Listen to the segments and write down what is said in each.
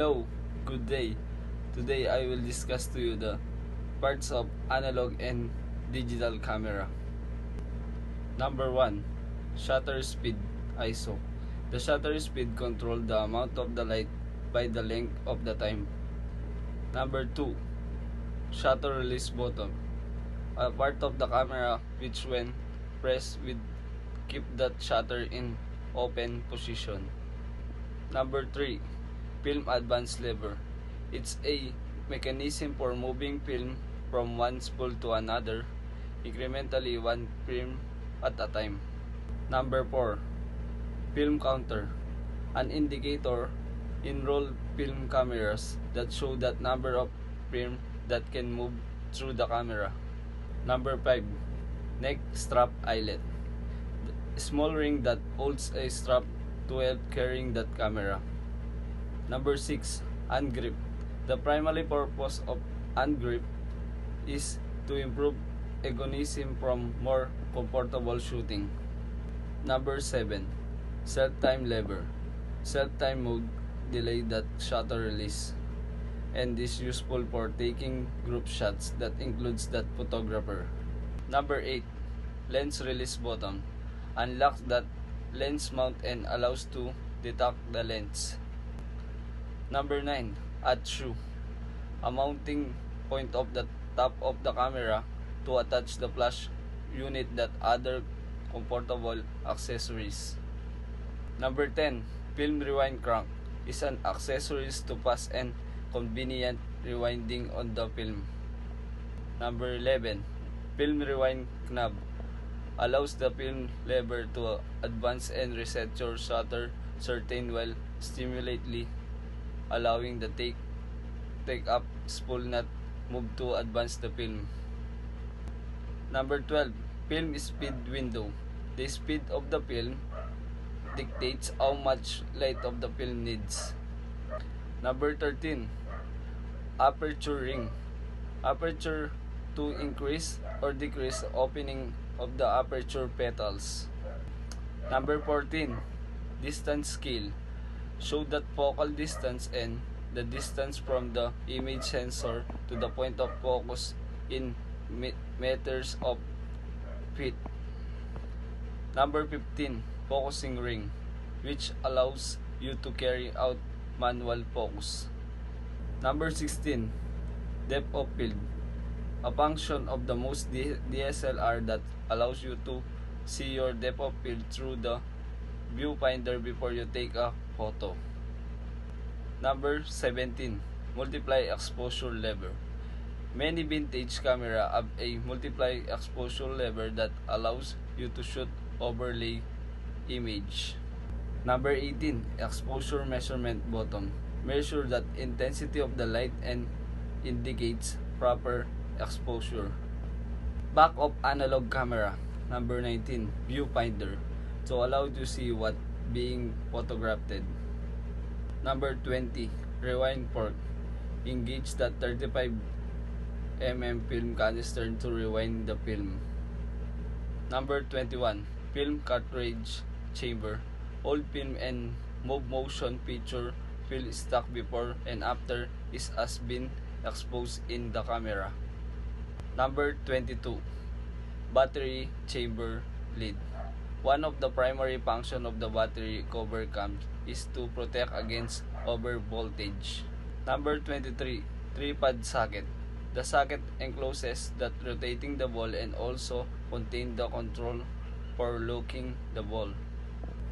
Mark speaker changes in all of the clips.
Speaker 1: Hello, good day. Today I will discuss to you the parts of analog and digital camera. Number 1. Shutter speed ISO. The shutter speed controls the amount of the light by the length of the time. Number 2. Shutter release button. A part of the camera which when pressed will keep that shutter in open position. Number 3. Film advance lever. It's a mechanism for moving film from one spool to another, incrementally one film at a time. Number 4. Film counter. An indicator in roll film cameras that show that number of film that can move through the camera. Number 5. Neck strap eyelet. Small ring that holds a strap to help carrying that camera. Number 6. Hand grip. The primary purpose of hand grip is to improve ergonomics from more comfortable shooting. Number 7. Self-time lever. Self-time mode delay that shutter release and is useful for taking group shots that includes that photographer. Number 8. Lens release button. Unlocks that lens mount and allows to detach the lens. Number 9. Add shoe. A mounting point of the top of the camera to attach the flash unit that other comfortable accessories. Number 10. Film rewind crank is an accessories to fast and convenient rewinding on the film. Number 11. Film rewind knob allows the film lever to advance and reset your shutter certain while stimulately allowing the take up spool not move to advance the film. Number 12. Film speed window. The speed of the film dictates how much light of the film needs. Number 13. Aperture ring. Aperture to increase or decrease the opening of the aperture petals. Number 14. Distance scale. Show that focal distance and the distance from the image sensor to the point of focus in meters of feet. Number 15. Focusing ring, which allows you to carry out manual focus. Number 16. Depth of field. A function of the most DSLR that allows you to see your depth of field through the viewfinder before you take a photo. Number 17. Multiply exposure lever. Many vintage camera have a multiply exposure lever that allows you to shoot overlay image. Number 18. Exposure measurement button. Measure that intensity of the light and indicates proper exposure. Back of analog camera. Number 19. Viewfinder. To allow you to see what being photographed. Number 20. Rewind fork. Engage that 35 mm film canister to rewind the film. Number 21. Film cartridge chamber. Old film and move motion feature film stock before and after is has been exposed in the camera. Number 22. Battery chamber lid. One of the primary functions of the battery cover cam is to protect against overvoltage. Number 23. Tripod socket. The socket encloses that rotating the ball and also contain the control for locking the ball.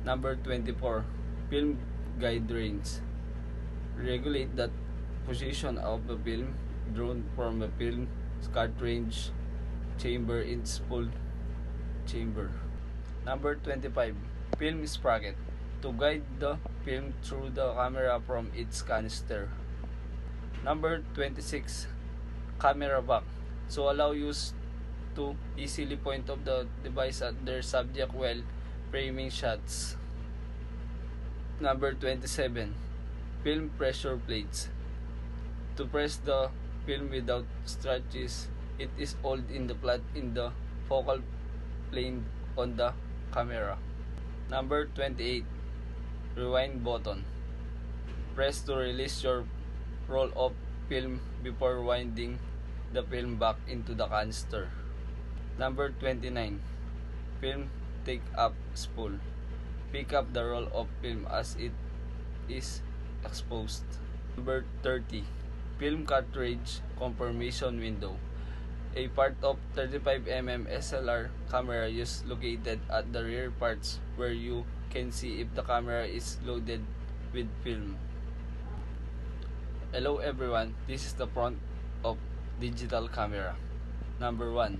Speaker 1: Number 24. Film guide rings. Regulate the position of the film drawn from a film cartridge chamber in spool chamber. Number 25. Film sprocket. To guide the film through the camera from its canister. Number 26. Camera back. So allow use to easily point of the device at their subject while framing shots. Number 27. Film pressure plates. To press the film without stretches, it is held in the flat in the focal plane on the camera. Number 28. Rewind button. Press to release your roll of film before winding the film back into the canister. Number 29. Film take up spool. Pick up the roll of film as it is exposed. Number 30. Film cartridge confirmation window. A part of 35mm SLR camera is located at the rear parts where you can see if the camera is loaded with film. Hello everyone, this is the front of digital camera. Number 1.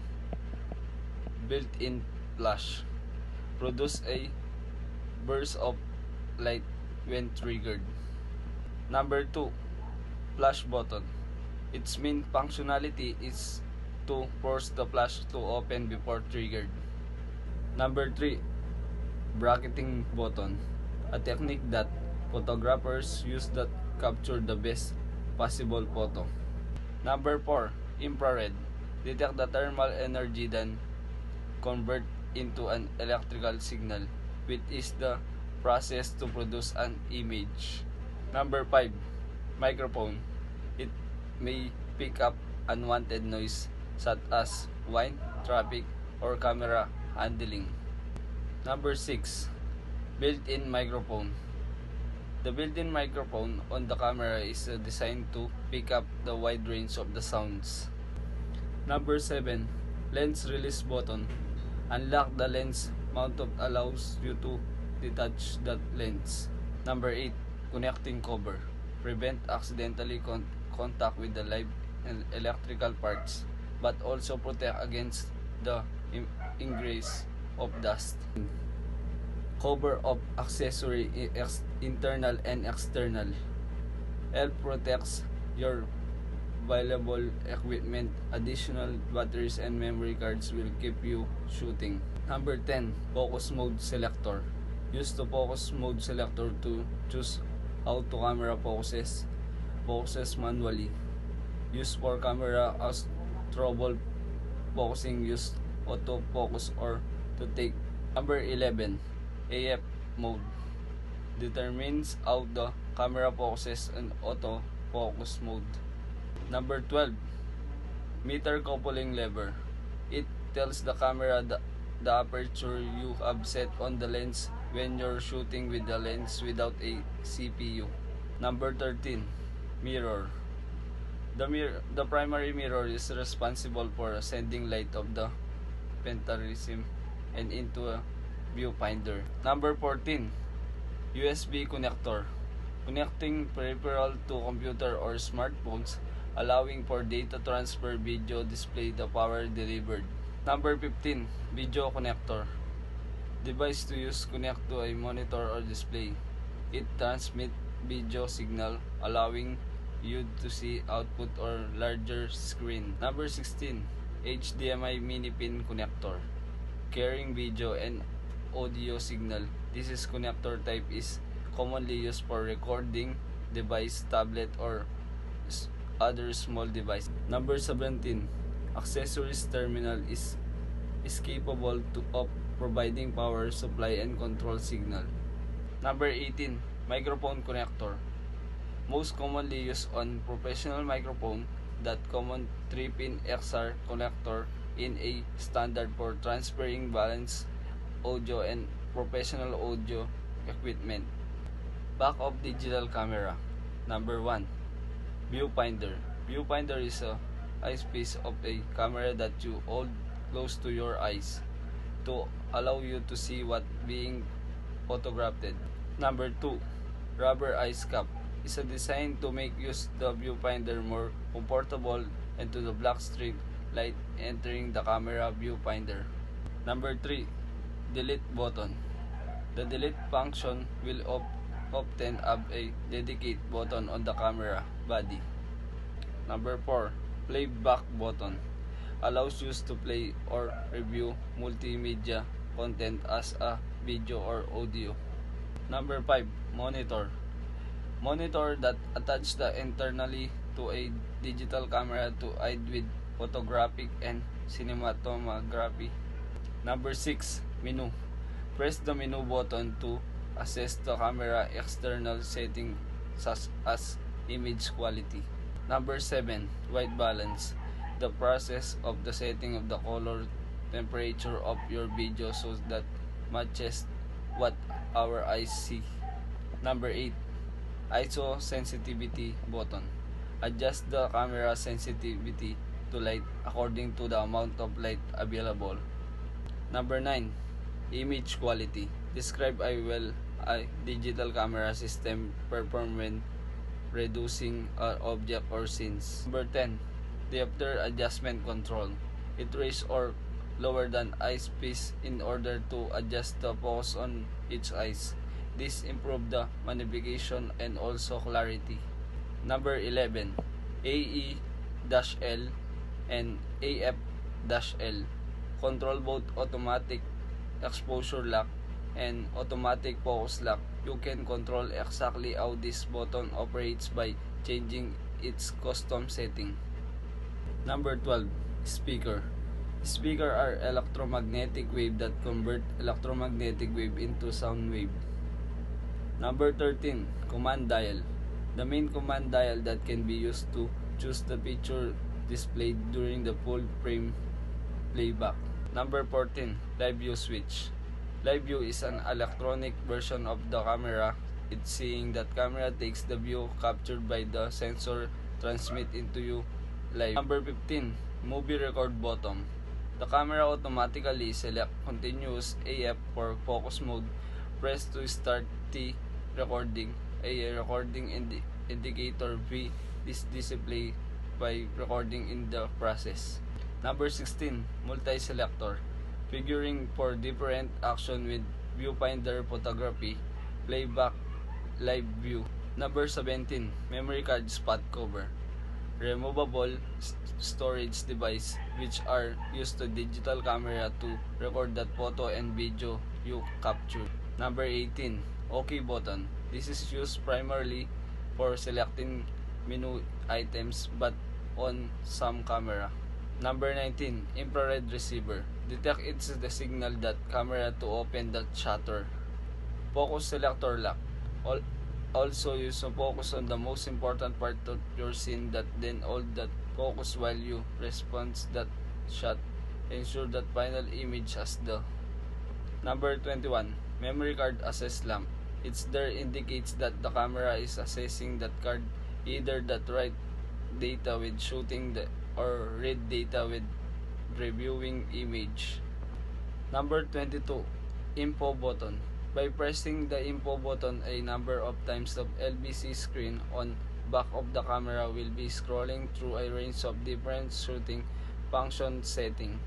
Speaker 1: Built-in flash. Produce a burst of light when triggered. Number 2. Flash button. Its main functionality is to force the flash to open before triggered. Number 3. Bracketing button. A technique that photographers use that capture the best possible photo. Number 4. Infrared. Detect the thermal energy then convert into an electrical signal, which is the process to produce an image. Number 5. Microphone. It may pick up unwanted noise such as wind, traffic, or camera handling. Number 6. Built-in microphone. The built-in microphone on the camera is designed to pick up the wide range of the sounds. Number 7. Lens release button. Unlock the lens mount allows you to detach the lens. Number 8. Connecting cover. Prevent accidentally contact with the live and electrical parts, but also protect against the ingress of dust. Cover of accessory internal and external. Help protects your valuable equipment. Additional batteries and memory cards will keep you shooting. Number 10. Focus mode selector. Use the focus mode selector to choose how to camera focuses manually. Use for camera as trouble focusing, use autofocus or to take. Number 11. AF mode. Determines how the camera focuses in autofocus mode. Number 12. Meter coupling lever. It tells the camera the aperture you have set on the lens when you're shooting with the lens without a CPU. Number 13. Mirror. The primary mirror is responsible for sending light of the pentarism and into a viewfinder. Number 14. USB connector. Connecting peripheral to computer or smartphones, allowing for data transfer, video display, the power delivered. Number 15. Video connector. Device to use connect to a monitor or display. It transmits video signal, allowing you to see output or larger screen. Number 16. HDMI mini pin connector. Carrying video and audio signal. This is connector type is commonly used for recording device, tablet, or other small device. Number 17. Accessories terminal is capable of providing power supply and control signal. Number 18. Microphone connector. Most commonly used on professional microphone, that common 3-pin XR connector in a standard for transferring balanced audio and professional audio equipment. Back of digital camera. Number 1. Viewfinder. Viewfinder is a eyepiece of a camera that you hold close to your eyes to allow you to see what being photographed. Number 2. Rubber eyes cap is a design to make use the viewfinder more comfortable and to the black streak light entering the camera viewfinder. Number 3. Delete button. The delete function will often have a dedicated button on the camera body. Number 4. Playback button. Allows you to play or review multimedia content as a video or audio. Number 5. Monitor. Monitor that attach the internally to a digital camera to aid with photographic and cinematography. Number 6. Menu. Press the menu button to access the camera external such as image quality. Number 7, white balance. The process of the setting of the color temperature of your video so that matches what our eyes see. Number 8, ISO sensitivity button. Adjust the camera sensitivity to light according to the amount of light available. Number 9, image quality. Describe how well a digital camera system perform when reducing an object or scenes. Number 10, diopter adjustment control. It raise or lower than eyepiece in order to adjust the focus on each eyes. This improve the magnification and also clarity. Number 11, AE-L and AF-L. Control both automatic exposure lock and automatic focus lock. You can control exactly how this button operates by changing its custom setting. Number 12, speaker. Speaker are electromagnetic wave that convert electromagnetic wave into sound wave. Number 13, command dial. The main command dial that can be used to choose the picture displayed during the full frame playback. Number 14, live view switch. Live view is an electronic version of the camera. It's seeing that camera takes the view captured by the sensor transmit into you live. Number 15, movie record button. The camera automatically select continuous AF for focus mode. Press to start the recording. A recording indicator V is displayed by recording in the process. Number 16, multi-selector. Figuring for different action with viewfinder photography, playback, live view. Number 17, memory card spot cover. Removable storage device which are used to digital camera to record that photo and video you capture. Number 18, OK button. This is used primarily for selecting menu items but on some camera. Number 19, infrared receiver. Detect it's the signal that camera to open the shutter. Focus selector lock. Also use to focus on the most important part of your scene that then all that focus while you response that shot. Ensure that final image has the. Number 21, memory card access lamp. It's there indicates that the camera is assessing that card, either that write data with shooting or read data with reviewing image. Number 22, info button. By pressing the info button a number of times, the LBC screen on back of the camera will be scrolling through a range of different shooting function setting.